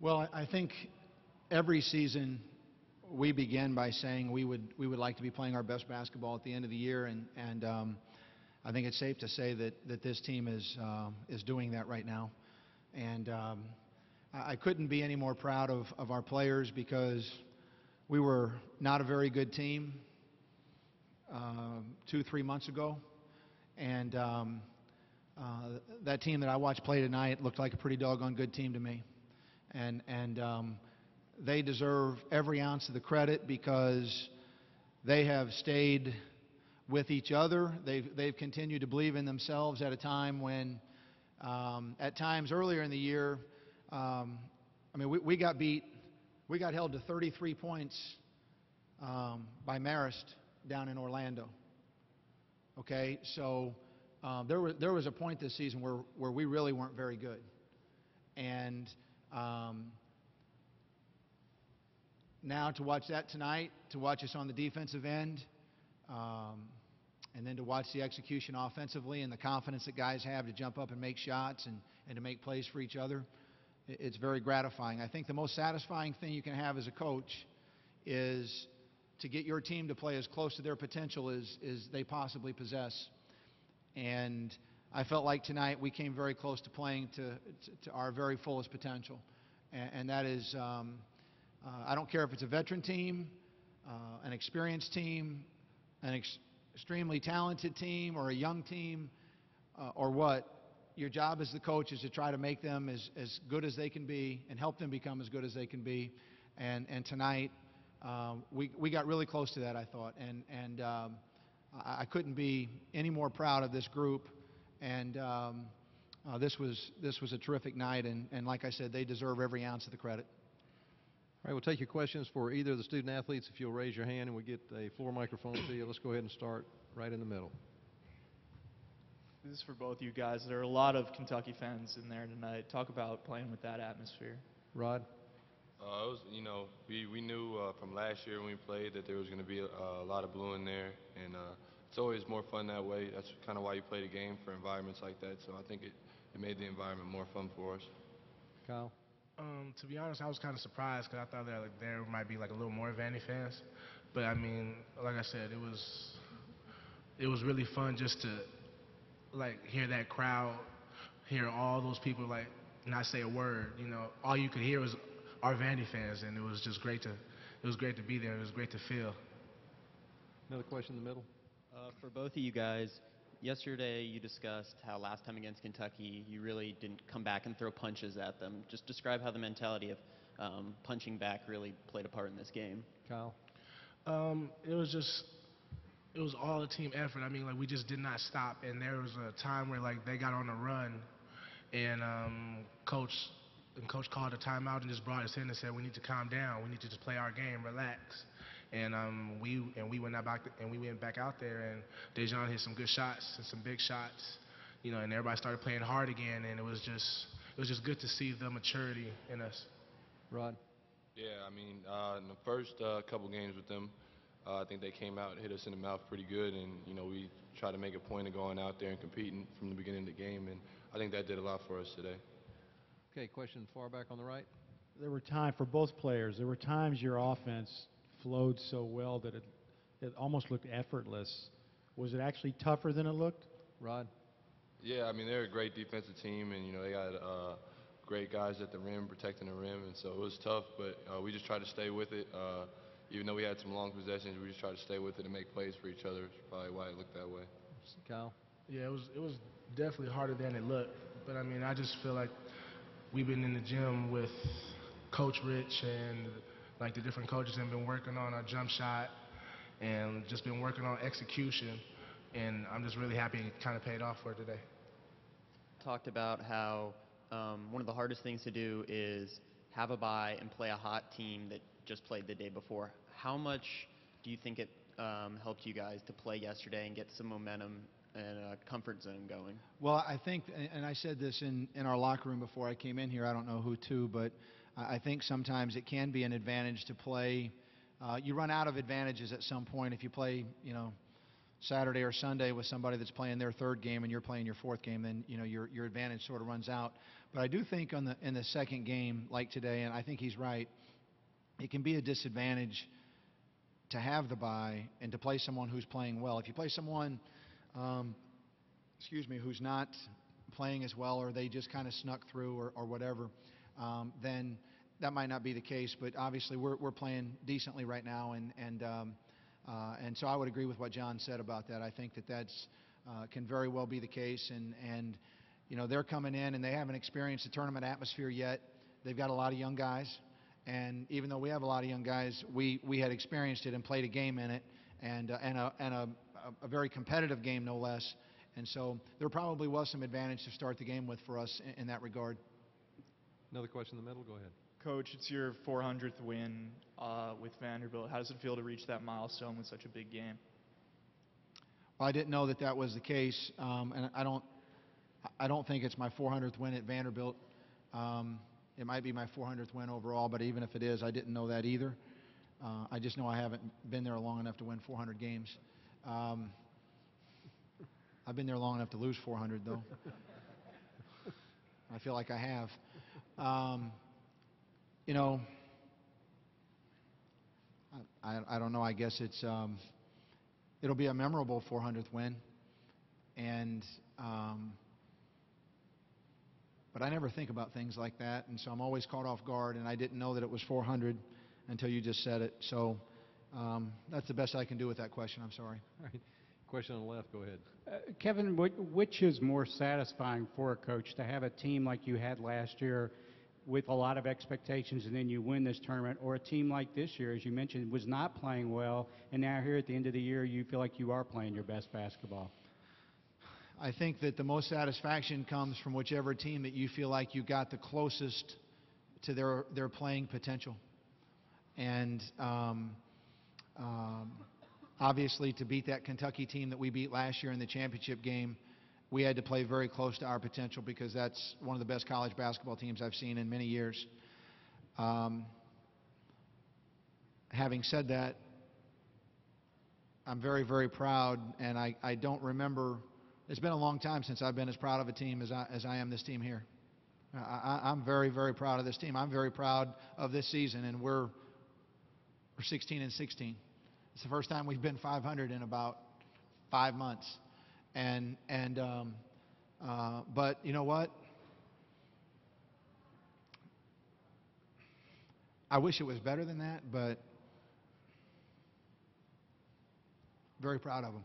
Well, I think every season we begin by saying we would like to be playing our best basketball at the end of the year, and I think it's safe to say that this team is doing that right now. And I couldn't be any more proud of our players because we were not a very good team 2-3 months ago, and that team that I watched play tonight looked like a pretty doggone good team to me. And they deserve every ounce of the credit because they have stayed with each other. They've continued to believe in themselves at a time when, at times earlier in the year, I mean, we got beat. We got held to 33 points by Marist down in Orlando. Okay, so there was a point this season where we really weren't very good, and now to watch that tonight, to watch us on the defensive end, and then to watch the execution offensively and the confidence that guys have to jump up and make shots and to make plays for each other, it's very gratifying. I think the most satisfying thing you can have as a coach is to get your team to play as close to their potential as they possibly possess. And I felt like tonight we came very close to playing to our very fullest potential. And that is, I don't care if it's a veteran team, an experienced team, an extremely talented team, or a young team, or what. Your job as the coach is to try to make them as good as they can be and help them become as good as they can be. And tonight, we got really close to that, I thought. And I couldn't be any more proud of this group. And this was a terrific night. And like I said, they deserve every ounce of the credit. All right, we'll take your questions for either of the student athletes. If you'll raise your hand and we get a floor microphone to you. Let's go ahead and start right in the middle. This is for both you guys. There are a lot of Kentucky fans in there tonight. Talk about playing with that atmosphere. Rod? It was, we knew from last year when we played that there was going to be a lot of blue in there, and it's always more fun that way. That's kind of why you play the game, for environments like that. So I think it made the environment more fun for us. Kyle? To be honest, I was kind of surprised because I thought that there might be a little more Vandy fans. But I mean, like I said, it was really fun just to hear that crowd, hear all those people not say a word. All you could hear was our Vandy fans, and it was just great to be there. It was great to feel. Another question in the middle. For both of you guys, yesterday you discussed how last time against Kentucky you really didn't come back and throw punches at them. Just describe how the mentality of punching back really played a part in this game. Kyle? It was all a team effort. I mean, we just did not stop, and there was a time where they got on a run, and coach called a timeout and just brought us in and said we need to calm down. We need to just play our game, relax. And we went back out there, and Dejan hit some good shots and some big shots, and everybody started playing hard again, and it was just good to see the maturity in us. Rod? Yeah, I mean, in the first couple games with them, I think they came out and hit us in the mouth pretty good, and we tried to make a point of going out there and competing from the beginning of the game, and I think that did a lot for us today. Okay, question far back on the right. There were times for both players. There were times your offense flowed so well that it almost looked effortless. Was it actually tougher than it looked? Rod? Yeah, I mean, they're a great defensive team, and they got great guys at the rim protecting the rim, and so it was tough, but we just tried to stay with it. Even though we had some long possessions, we just tried to stay with it and make plays for each other. That's probably why it looked that way. Kyle? Yeah, it was definitely harder than it looked, but I mean, I just feel like we've been in the gym with Coach Rich and the different coaches have been working on our jump shot and just been working on execution, and I'm just really happy it kind of paid off for today. Talked about how one of the hardest things to do is have a bye and play a hot team that just played the day before. How much do you think it helped you guys to play yesterday and get some momentum and a comfort zone going? Well, I think, and I said this in our locker room before I came in here, I don't know who to, but I think sometimes it can be an advantage to play. You run out of advantages at some point if you play, Saturday or Sunday with somebody that's playing their third game and you're playing your fourth game, then your advantage sort of runs out. But I do think in the second game like today, and I think he's right, it can be a disadvantage to have the bye and to play someone who's playing well. If you play someone, who's not playing as well, or they just kind of snuck through, or whatever, then that might not be the case. But obviously, we're playing decently right now, and so I would agree with what John said about that. I think that's can very well be the case, and they're coming in and they haven't experienced the tournament atmosphere yet. They've got a lot of young guys. And even though we have a lot of young guys, we had experienced it and played a game in it, and a very competitive game, no less. And so there probably was some advantage to start the game with for us in that regard. Another question in the middle. Go ahead. Coach, it's your 400th win with Vanderbilt. How does it feel to reach that milestone with such a big game? Well, I didn't know that was the case, and I don't think it's my 400th win at Vanderbilt. It might be my 400th win overall, but even if it is, I didn't know that either. I just know I haven't been there long enough to win 400 games. I've been there long enough to lose 400, though. I feel like I have. I don't know. I guess it'll be a memorable 400th win, and but I never think about things like that, and so I'm always caught off guard, and I didn't know that it was 400 until you just said it. So that's the best I can do with that question. I'm sorry. All right. Question on the left. Go ahead. Kevin, which is more satisfying for a coach, to have a team like you had last year with a lot of expectations and then you win this tournament, or a team like this year, as you mentioned, was not playing well, and now here at the end of the year you feel like you are playing your best basketball? I think that the most satisfaction comes from whichever team that you feel like you got the closest to their playing potential. And obviously, to beat that Kentucky team that we beat last year in the championship game, we had to play very close to our potential, because that's one of the best college basketball teams I've seen in many years. Having said that, I'm very, very proud, and I don't remember. It's been a long time since I've been as proud of a team as I am this team here. I'm very, very proud of this team. I'm very proud of this season, and we're 16-16. It's the first time we've been 500 in about 5 months, but you know what? I wish it was better than that, but very proud of them.